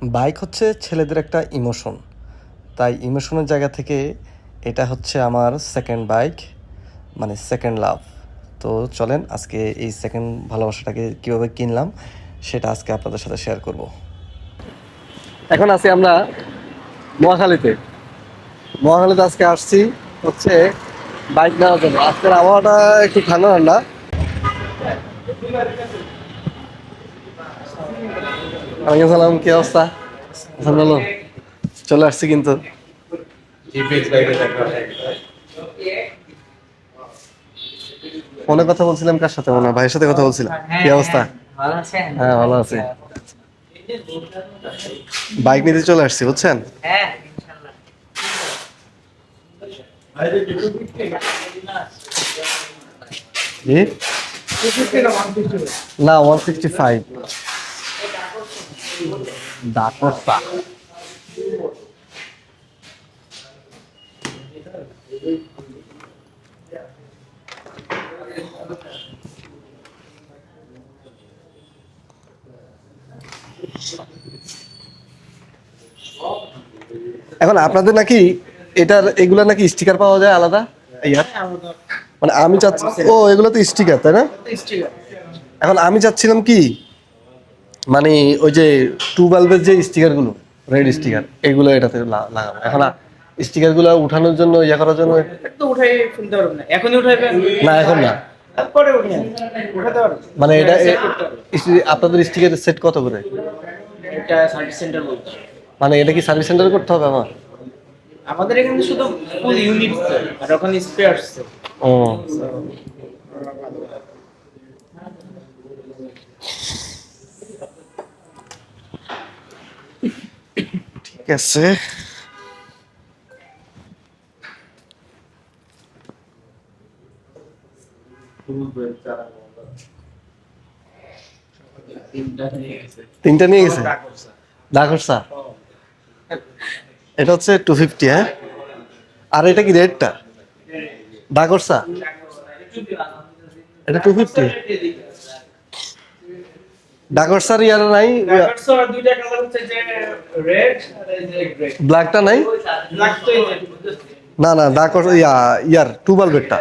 Bike হচ্ছে ছেলেদের একটা ইমোশন, তাই ইমোশনের জায়গা থেকে এটা হচ্ছে আমার সেকেন্ড বাইক, মানে সেকেন্ড লাভ। তো চলেন আজকে এই সেকেন্ড ভালোবাসাটাকে কীভাবে কিনলাম সেটা আজকে আপনাদের সাথে শেয়ার করব। এখন আছি আমরা মহাখালীতে। আজকে আসছি হচ্ছে বাইক নেওয়ার জন্য। আজকের আবহাওয়াটা একটু ঠান্ডা ঠান্ডা। ওয়ালাইকুম সালাম, কি অবস্থা? ভালো, চলে আসছি কিন্তু। ফোনে কথা বলছিলাম কার সাথে? মনে হয় ভাইয়ের সাথে কথা বলছিলাম। কি অবস্থা? হ্যাঁ, ভালো আছি। বাইক নিতে চলে আসছি, বুঝছেন? জি না, 165 ডাকোটা। এখন আপনাদের নাকি এটার এগুলা নাকি স্টিকার পাওয়া যায় আলাদা? ইয়ার মানে আমি চাচ্ছি, ও এগুলো তো স্টিকার, তাই না? এখন আমি চাচ্ছিলাম কি, মানে ওই যে 2 বাল্বের যে স্টিকার গুলো, রেড স্টিকার, এগুলো এটাতে লাগাবো। এখন স্টিকার গুলো উঠানোর জন্য, ইয়ে করার জন্য তো উঠাই ফেলতে পারবেন না, এখনই উঠাইবেন না, এখন না, তারপরে উঠাতে পারবেন। মানে এটা আপনাদের স্টিকার সেট কত করে? এটা সার্ভিস সেন্টার বলতে, মানে এটা কি সার্ভিস সেন্টারে করতে হবে আমার? আমাদের এখানে শুধু ফুল ইউনিট আর ওখানে স্পেয়ারস। ও ঠিক আছে। তিনটা নিয়ে গেছে ডাকরসা। এটা হচ্ছে 250। হ্যাঁ, আর এটা কি রেটটা? ডাকরসা এটা 250। ডাকরসার ইয়ার নাই, দুইটা কালার হচ্ছে যে রেড আর এই যে গ্রে। ব্ল্যাকটা নাই? ব্ল্যাক তো এই যে না না, ডাকর ইয়ার 2 বাল্বেরটা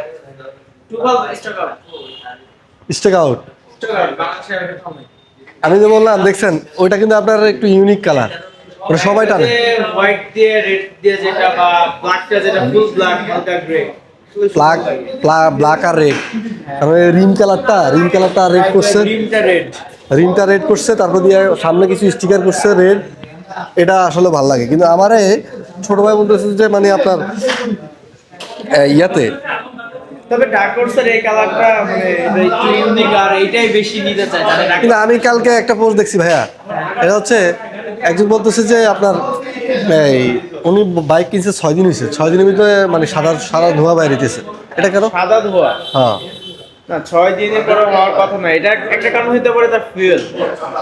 12 stock out. Stake out. Stock out বাংলাদেশে এটা কম। আমি যে বললাম দেখছেন, ওইটা কিন্তু আপনার একটু ইউনিক কালার, ওটা সবাই টানে। হোয়াইট দিয়ে রেড দিয়ে যেটা, বা ব্ল্যাকটা যেটা ফুল ব্ল্যাক হালকা গ্রে, ব্ল্যাক ব্ল্যাক আর রেড, তারপরে রিম কালারটা রেড করছে, রিমটা রেড। রিমটা রেড করছে, তারপর দিয়ে সামনে কিছু স্টিকার করছে রেড। এটা আসলে ভালো লাগে, কিন্তু আমারে ছোট ভাই বলতেছে যে মানে আপনার ইয়াতে, তবে ডার্ক হর্সের এই কালারটা মানে এটা একটু ইউনিক, আর এইটাই বেশি নিতে চায় যারা ডার্ক। কিন্তু আমি কালকে একটা পোস্ট দেখছি ভাইয়া, এটা হচ্ছে একজন বলতেছে যে আপনার এই উনি বাইক কিনছে 6 দিন হয়েছে, 6 দিনের ভিতরে মানে সাদা ধোঁয়া বাইরেতেছে। এটা কেন? সাদা ধোয়া হ্যাঁ, না, 6 দিনের পরে হওয়ার কথা না। এটা একটা কারণ হতে পারে তার ফুয়েল।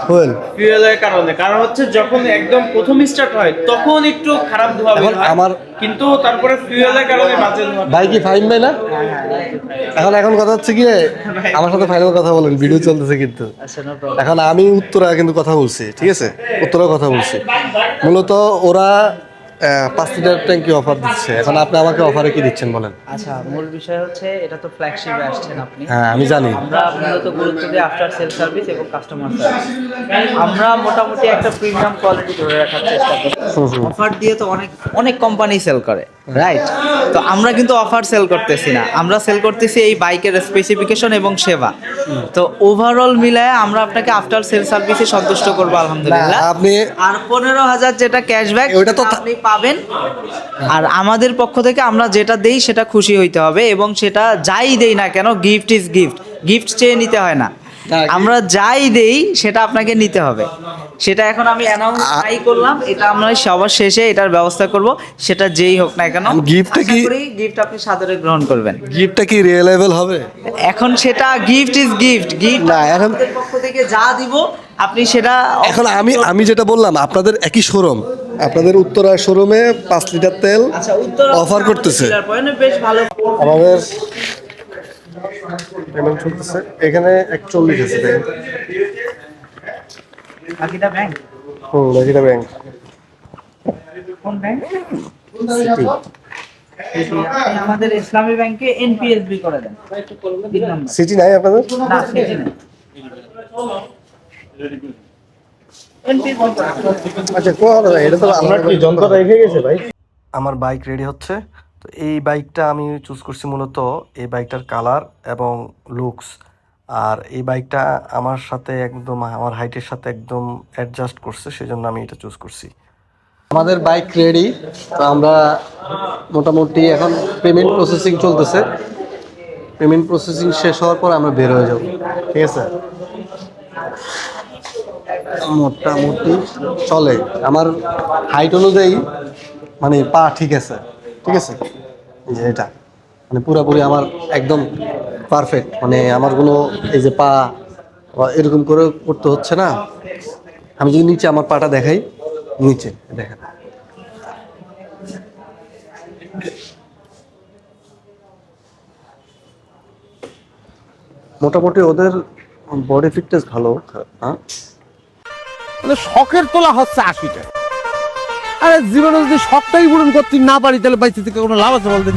ফুয়েল। ফুয়েলের কারণ হচ্ছে যখন একদম প্রথম স্টার্ট হয় তখন একটু খারাপ ধোয়া বের হয়, আমার কিন্তু তারপরে ফুয়েলের কারণে বাজে ধোয়া। বাইক কি ফাইন ভাই না? এখন কথা হচ্ছে কি, আমার সাথে ফাইনাল কথা বলেন, ভিডিও চলতেছে কিন্তু। এখন আমি উত্তরা কিন্তু কথা বলছি, ঠিক আছে, উত্তরা কথা বলছি। মূলত ওরা 5 লিটার ট্যাঙ্কি অফার দিচ্ছে। এখন আপনি আমাকে অফারে কি দিচ্ছেন বলেন? আচ্ছা, মূল বিষয় হচ্ছে এটা তো ফ্ল্যাগশিপে আসছেন আপনি। হ্যাঁ, আমি জানি। আমরা মূলত গুরুত্ব দিই আফটার সেল সার্ভিস এবং কাস্টমার সার্ভিস। আমরা মোটামুটি একটা প্রিমিয়াম কোয়ালিটি ধরে রাখার চেষ্টা করি। অফার দিয়ে তো অনেক অনেক কোম্পানি সেল করে, রাইট? তো আমরা কিন্তু অফার সেল করতেছি না, আমরা সেল করতেছি এই বাইকের স্পেসিফিকেশন এবং সেবা। তো ওভারঅল মিলায় আমরা আপনাকে আফটার সেল সার্ভিসে সন্তুষ্ট করবো আলহামদুলিল্লাহ। না, আপনি আর 15,000 যেটা ক্যাশব্যাক ওটা তো আপনি পাবেন। আর আমাদের পক্ষ থেকে আমরা যেটা দেই সেটা খুশি হইতে হবে, এবং সেটা যাই দেই না কেন, গিফট ইজ গিফট। গিফট চেয়ে নিতে হয় না, আমরা যাই দেই সেটা আপনাকে নিতে হবে। সেটা এখন আমি অ্যানাউন্স ট্রাই করলাম, এটা আমরা সবার শেষে এটার ব্যবস্থা করব, সেটা যেই হোক না কেন। গিফটটা কি, গিফট আপনি সাদরে গ্রহণ করবেন। গিফটটা কি রিয়েলেবল হবে? এখন সেটা গিফট ইজ গিফট। গিফট না, এখন আমাদের পক্ষ থেকে যা দিব আপনি সেটা। এখন আমি যেটা বললাম, আপনাদের একই শোরুম, আপনাদের উত্তরা শোরুমে 5 লিটার তেল আচ্ছা, উত্তর অফার করতেছে। বেশ ভালো। আমাদের পেমেন্ট চলতেছে এখানে 41 আছে, দেখেন। বাকিটা ব্যাংক। এটা ব্যাংক কোন ব্যাংক? আপনি আমাদের ইসলামী ব্যাংকে এনপিএসবি করে দেন 3 নাম্বার। সিটি নাই আপনাদের? না সিটি না, আচ্ছা এটা তো আপনার কি যন্ত্র রেখে গেছে ভাই? আমার বাইক রেডি হচ্ছে। তো এই বাইকটা আমি চুজ করছি মূলত এই বাইকটার কালার এবং লুকস, আর এই বাইকটা আমার সাথে একদম আমার হাইটের সাথে একদম অ্যাডজাস্ট করছে, সেজন্য আমি এটা চুজ করছি। আমাদের বাইক রেডি। তো আমরা মোটামুটি এখন পেমেন্ট প্রসেসিং চলতেছে। পেমেন্ট প্রসেসিং শেষ হওয়ার পর আমরা বের হয়ে যাব, ঠিক আছে? মোটামুটি চলে আমার হাইট অনুযায়ী, মানে পা ঠিক আছে, ঠিক আছে? এই যে এটা মানে পুরোপুরি আমার একদম পারফেক্ট, মানে আমার কোনো এই যে পা এরকম করে করতে হচ্ছে না। আমি যদি নিচে আমার পাটা দেখাই, নিচে দেখেন, মোটামুটি ওদের বডি ফিটনেস ভালো। হ্যাঁ, মানে শখের তোলা হচ্ছে 80 টাকা। আরে জীবনে যদি শখটাই পূরণ করতে না পারি তাহলে বাইতে থেকে কোনো লাভ আছে বলতে?